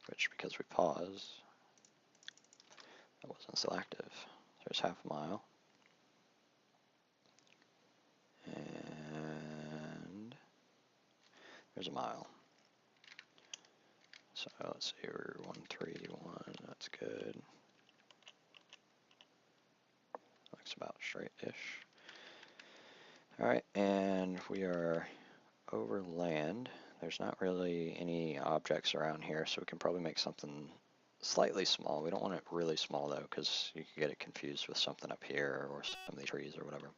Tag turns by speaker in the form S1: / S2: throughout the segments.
S1: which because we paused, that wasn't selective. There's half a mile. And there's a mile. So let's see, we're 131, that's good. Looks about straight-ish. Alright, and we are over land. There's not really any objects around here, so we can probably make something slightly small. We don't want it really small though, because you can get it confused with something up here or some of these trees or whatever.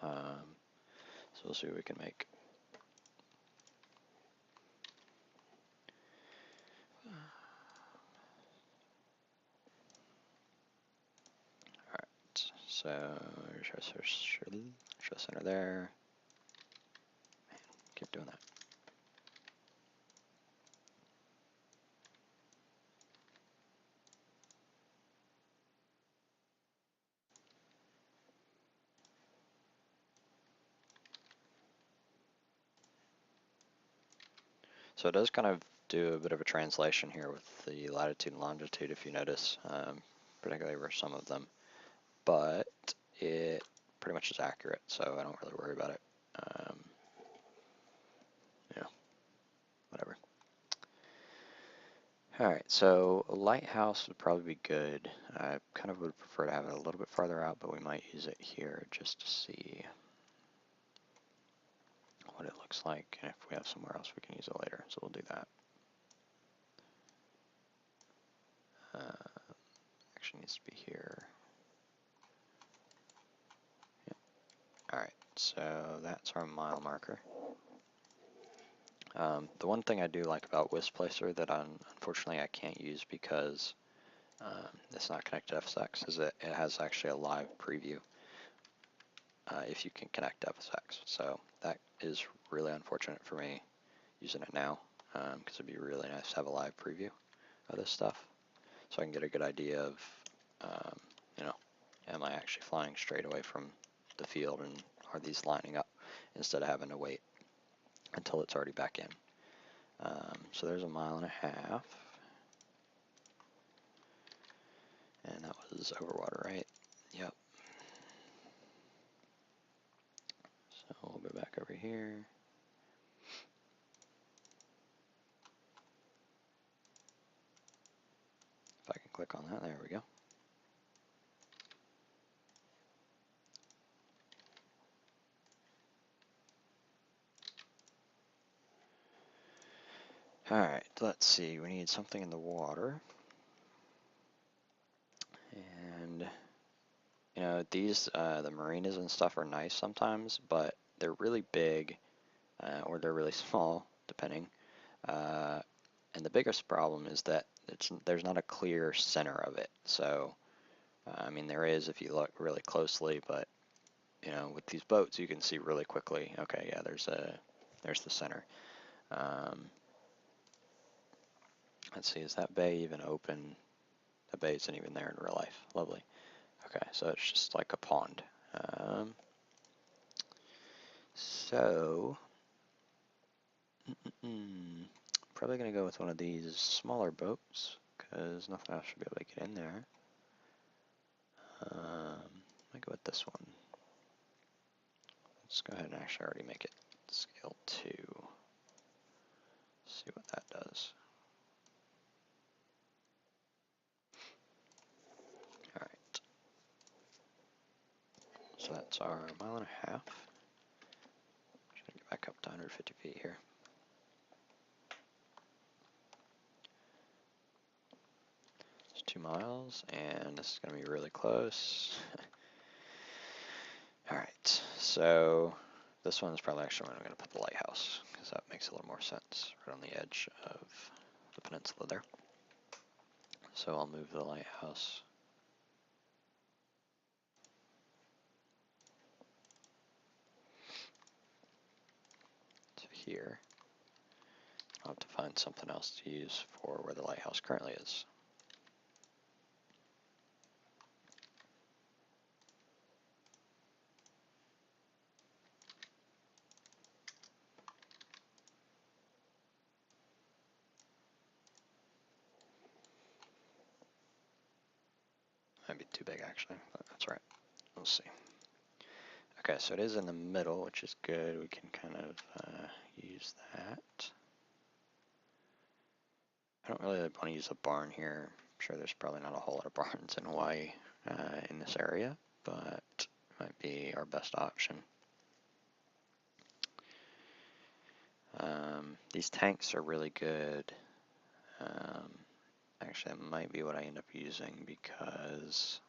S1: So we'll see what we can make. Alright, so show center there. Man, keep doing that. So it does kind of do a bit of a translation here with the latitude and longitude, if you notice, particularly for some of them. But it pretty much is accurate, so I don't really worry about it. Yeah, whatever. Alright, so a lighthouse would probably be good. I kind of would prefer to have it a little bit farther out, but we might use it here just to see what it looks like, and if we have somewhere else we can use it later, so we'll do that. Actually needs to be here. Yep. Alright, so that's our mile marker. The one thing I do like about Wisp Placer that unfortunately I can't use because it's not connected to FSX is that it has actually a live preview if you can connect to FSX. So that is really unfortunate for me using it now because it'd be really nice to have a live preview of this stuff so I can get a good idea of, you know, am I actually flying straight away from the field and are these lining up instead of having to wait until it's already back in. So there's 1.5 miles. And that was over water, right? Yep. So we'll go back over here. If I can click on that, there we go. Alright, let's see, we need something in the water. And, you know, these, the marinas and stuff are nice sometimes, but they're really big, or they're really small, depending. And the biggest problem is that there's not a clear center of it. So, I mean, there is if you look really closely, but, you know, with these boats, you can see really quickly, okay, yeah, there's the center. Let's see, is that bay even open? The bay isn't even there in real life. Lovely. Okay, so it's just like a pond. So, probably going to go with one of these smaller boats because nothing else should be able to get in there. Might go with this one. Let's go ahead and actually already make it scale 2. See what that does. Alright. So that's our 1.5 miles. Trying to get back up to 150 feet here. It's 2 miles, and this is going to be really close. Alright, so this one is probably actually where I'm going to put the lighthouse, because that makes a little more sense, right on the edge of the peninsula there. So I'll move the lighthouse to here. I'll have to find something else to use for where the lighthouse currently is. be too big actually, but that's all right. We'll see. Okay, so it is in the middle, which is good. We can kind of use that. I don't really want to use a barn here. I'm sure there's probably not a whole lot of barns in Hawaii in this area, but it might be our best option. These tanks are really good. Actually, that might be what I end up using because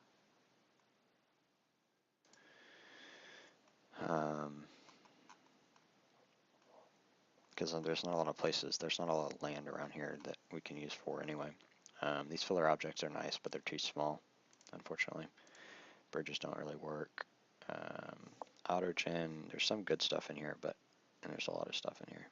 S1: there's not a lot of places, there's not a lot of land around here that we can use for anyway. These filler objects are nice, but they're too small, unfortunately. Bridges don't really work. Autogen, there's some good stuff in here, but and there's a lot of stuff in here.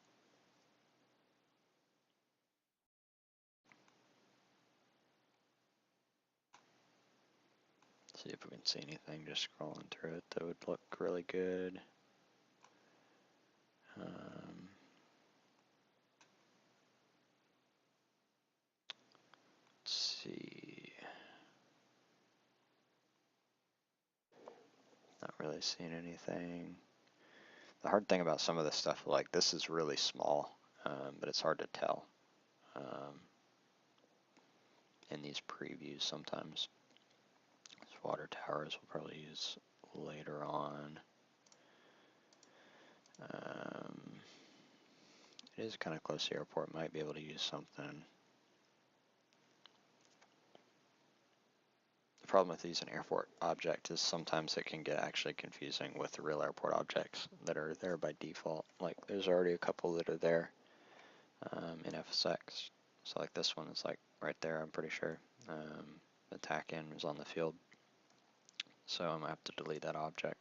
S1: See if we can see anything just scrolling through it that would look really good. Let's see. Not really seeing anything. The hard thing about some of this stuff, like this is really small, but it's hard to tell in these previews sometimes. These water towers we'll probably use later on. It is kind of close to the airport, might be able to use something. The problem with using an airport object is sometimes it can get actually confusing with the real airport objects that are there by default. Like there's already a couple that are there in FSX. So like this one is like right there, I'm pretty sure. The tack-in is on the field. So I'm gonna have to delete that object.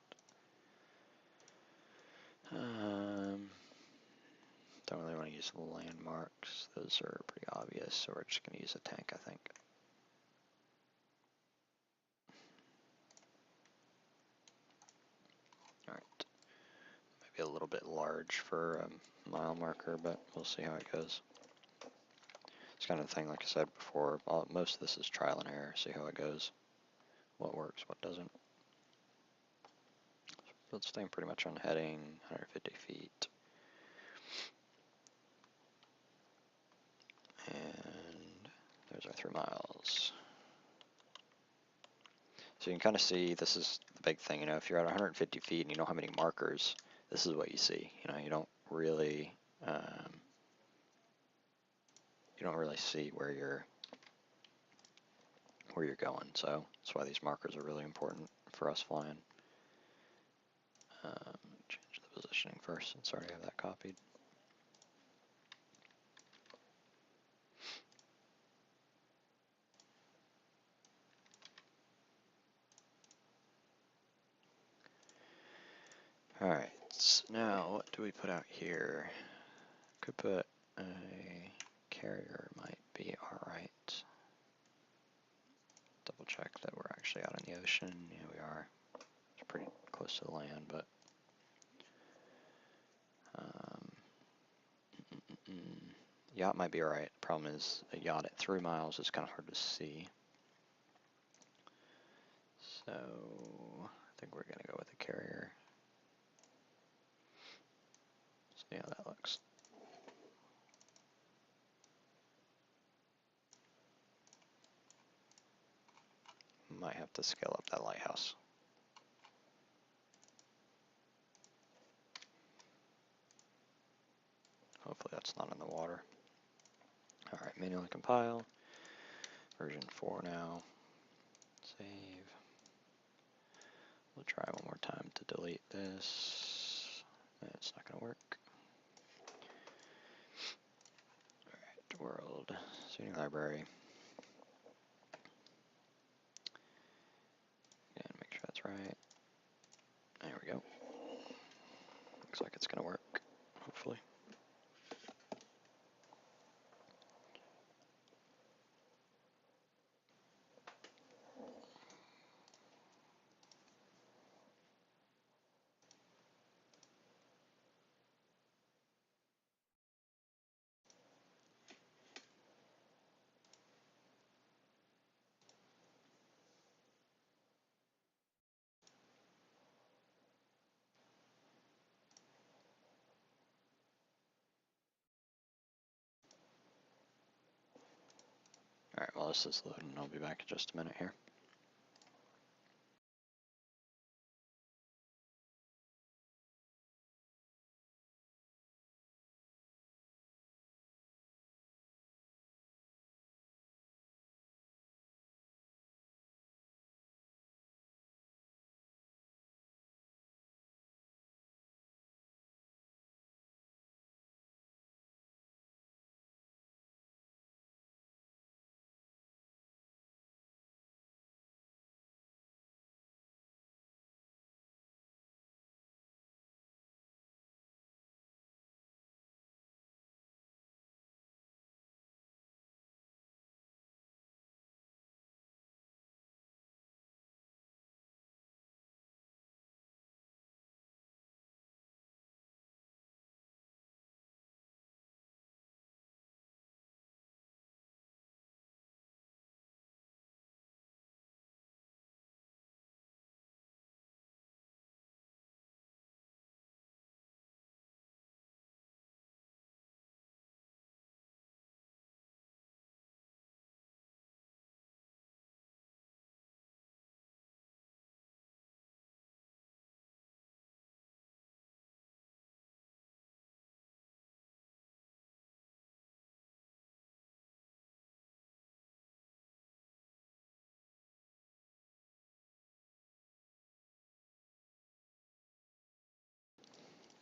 S1: Don't really want to use the landmarks. Those are pretty obvious, so we're just gonna use a tank, I think. Alright. Maybe a little bit large for a mile marker, but we'll see how it goes. It's kind of the thing, like I said before, most of this is trial and error, see how it goes. What works, what doesn't. So it's staying pretty much on heading, 150 feet. And there's our 3 miles. So you can kind of see, this is the big thing, you know, if you're at 150 feet and you know how many markers, this is what you see. You know, you don't really see where you're going. So that's why these markers are really important for us flying. Change the positioning first since I already have that copied. Alright, so now what do we put out here? Could put a carrier, might be alright. Double check that we're actually out in the ocean. Yeah, we are. It's pretty close to the land, but yacht might be alright. Problem is, a yacht at 3 miles is kind of hard to see. So, I think we're going to go with a carrier. See how that looks. Might have to scale up that lighthouse. Hopefully that's not in the water. Alright, manually compile. Version 4 now. Save. We'll try one more time to delete this. It's not going to work. Alright, world. Student library. And make sure that's right. There we go. Looks like it's going to work, hopefully. Alright, well this is loading. I'll be back in just a minute here.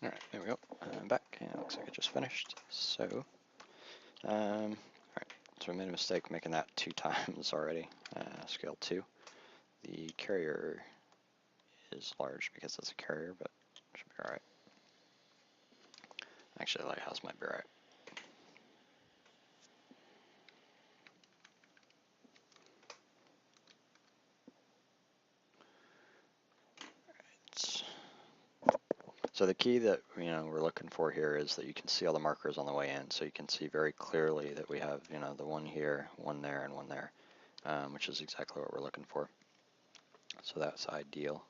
S1: Alright, there we go. I'm back, and it looks like I just finished. So, alright, so I made a mistake making that 2 times already, scale 2. The carrier is large because it's a carrier, but it should be alright. Actually, the lighthouse might be alright. So the key that we're looking for here is that you can see all the markers on the way in, so you can see very clearly that we have the one here, one there, and one there, which is exactly what we're looking for. So that's ideal.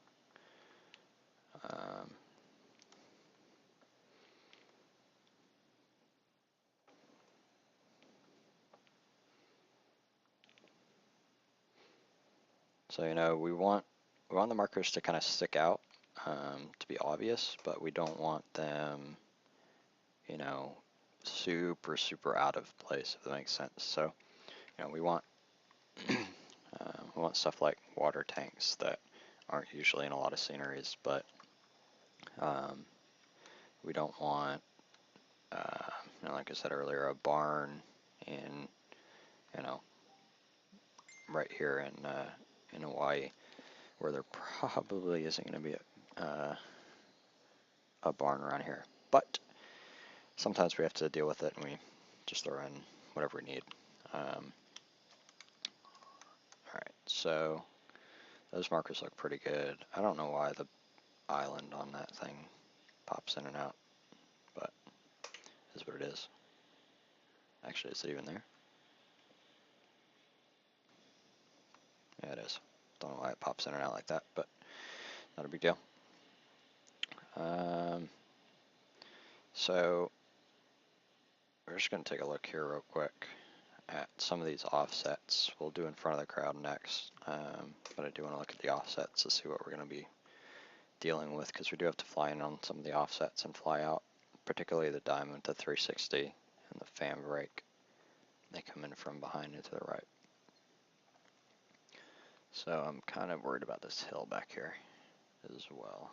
S1: So we want the markers to kind of stick out, to be obvious, but we don't want them super out of place, if that makes sense. So we want we want stuff like water tanks that aren't usually in a lot of sceneries, but we don't want like I said earlier, a barn in right here in Hawaii, where there probably isn't going to be a barn around here. But sometimes we have to deal with it, and we just throw in whatever we need. Alright, so those markers look pretty good. I don't know why the island on that thing pops in and out, but it is what it is. Actually, is it even there? Yeah, it is. Don't know why it pops in and out like that, but not a big deal. So we're just going to take a look here real quick at some of these offsets. We'll do in front of the crowd next, but I do want to look at the offsets to see what we're going to be dealing with, because we do have to fly in on some of the offsets and fly out, particularly the diamond, the 360, and the fan brake. They come in from behind and to the right. So I'm kind of worried about this hill back here as well.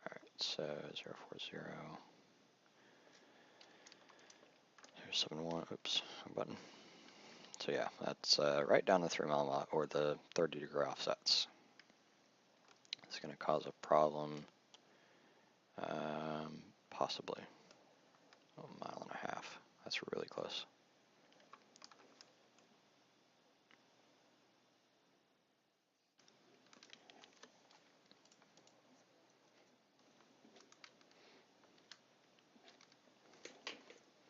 S1: Alright, so 040, 071, oops, wrong button. So yeah, that's right down the 3 mile lot, or the 30-degree offsets. It's going to cause a problem, possibly. 1.5 miles.